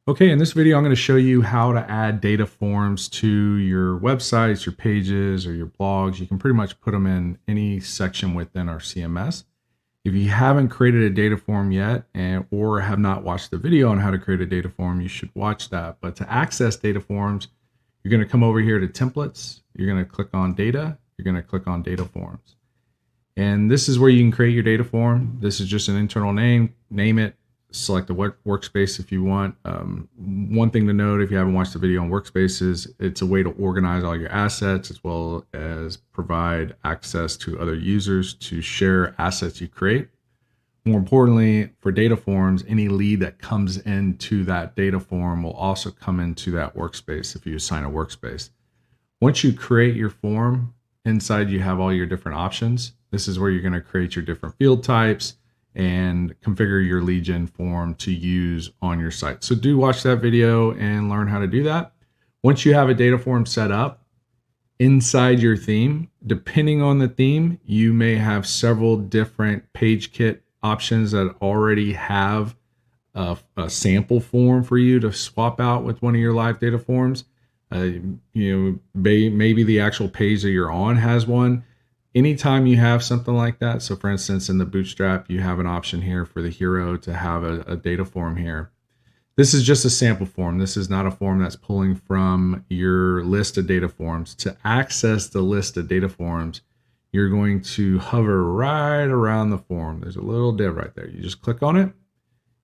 Okay, in this video, I'm going to show you how to add data forms to your websites, your pages, or your blogs. You can pretty much put them in any section within our CMS. If you haven't created a data form yet or have not watched the video on how to create a data form, you should watch that. But to access data forms, you're going to come over here to templates. You're going to click on data. You're going to click on data forms. And this is where you can create your data form. This is just an internal name. Name it. Select a workspace if you want. One thing to note, if you haven't watched the video on workspaces, it's a way to organize all your assets as well as provide access to other users to share assets you create. More importantly, for data forms, any lead that comes into that data form will also come into that workspace if you assign a workspace. Once you create your form, inside you have all your different options. This is where you're going to create your different field types and configure your lead gen form to use on your site. So do watch that video and learn how to do that. Once you have a data form set up inside your theme, depending on the theme, you may have several different page kit options that already have a sample form for you to swap out with one of your live data forms. Maybe the actual page that you're on has one. Anytime you have something like that, so for instance, in the Bootstrap, you have an option here for the hero to have a data form here. This is just a sample form. This is not a form that's pulling from your list of data forms. To access the list of data forms, you're going to hover right around the form. There's a little div right there. You just click on it,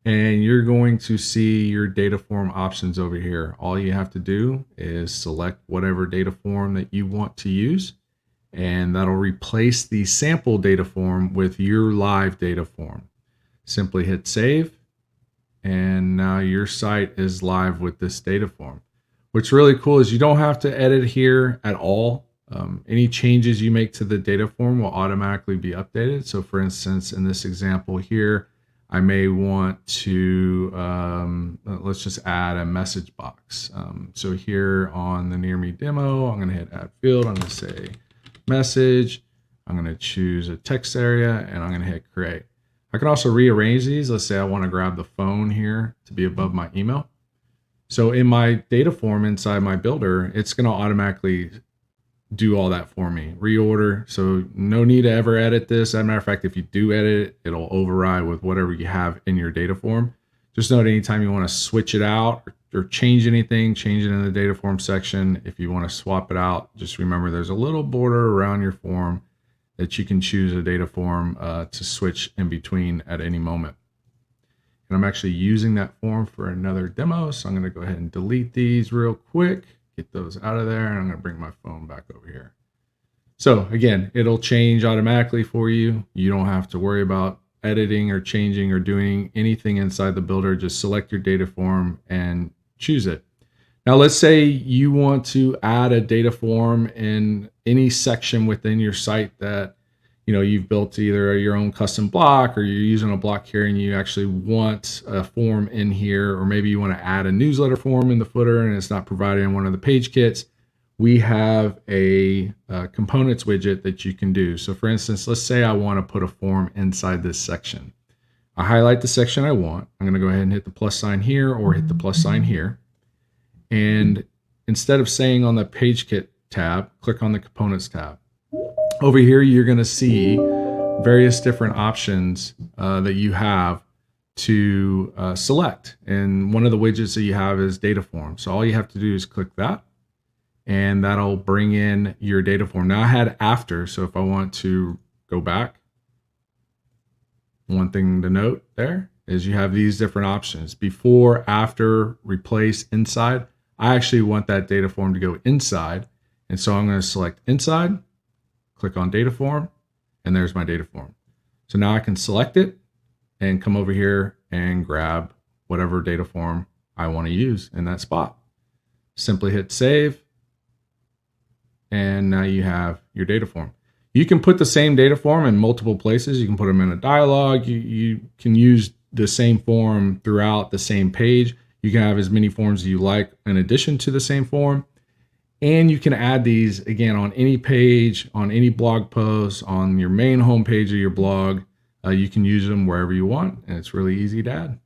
and you're going to see your data form options over here. All you have to do is select whatever data form that you want to use, and that'll replace the sample data form with your live data form. Simply hit save, and now your site is live with this data form. What's really cool is you don't have to edit here at all. Any changes you make to the data form will automatically be updated. So for instance, in this example here, I may want to, let's just add a message box. So here on the Near Me demo, I'm going to hit add field. I'm going to say message. I'm going to choose a text area and I'm going to hit create. I can also rearrange these. Let's say I want to grab the phone here to be above my email. So in my data form inside my builder, it's going to automatically do all that for me. Reorder. So no need to ever edit this. As a matter of fact, if you do edit it, it'll override with whatever you have in your data form. Just note anytime you want to switch it out or change anything, change it in the data form section. If you want to swap it out, just remember there's a little border around your form that you can choose a data form to switch in between at any moment. And I'm actually using that form for another demo. So I'm going to go ahead and delete these real quick, get those out of there. And I'm going to bring my phone back over here. So again, it'll change automatically for you. You don't have to worry about editing or changing or doing anything inside the builder. Just select your data form and choose it. Now, let's say you want to add a data form in any section within your site that you've built either your own custom block or you're using a block here and you actually want a form in here, or maybe you want to add a newsletter form in the footer and it's not provided in one of the page kits. We have a components widget that you can do. So for instance, let's say I want to put a form inside this section. I highlight the section I want. I'm going to go ahead and hit the plus sign here or hit the plus sign here. And instead of saying on the page kit tab, click on the components tab. Over here, you're going to see various different options that you have to select. And one of the widgets that you have is data form. So all you have to do is click that, and that'll bring in your data form. Now I had after, so if I want to go back, one thing to note there is you have these different options: before, after, replace, inside. I actually want that data form to go inside. And so I'm going to select inside, click on data form, and there's my data form. So now I can select it and come over here and grab whatever data form I want to use in that spot. Simply hit save. And now you have your data form. You can put the same data form in multiple places. You can put them in a dialog. You can use the same form throughout the same page. You can have as many forms as you like in addition to the same form. And you can add these again on any page, on any blog post, on your main homepage of your blog. You can use them wherever you want, and it's really easy to add.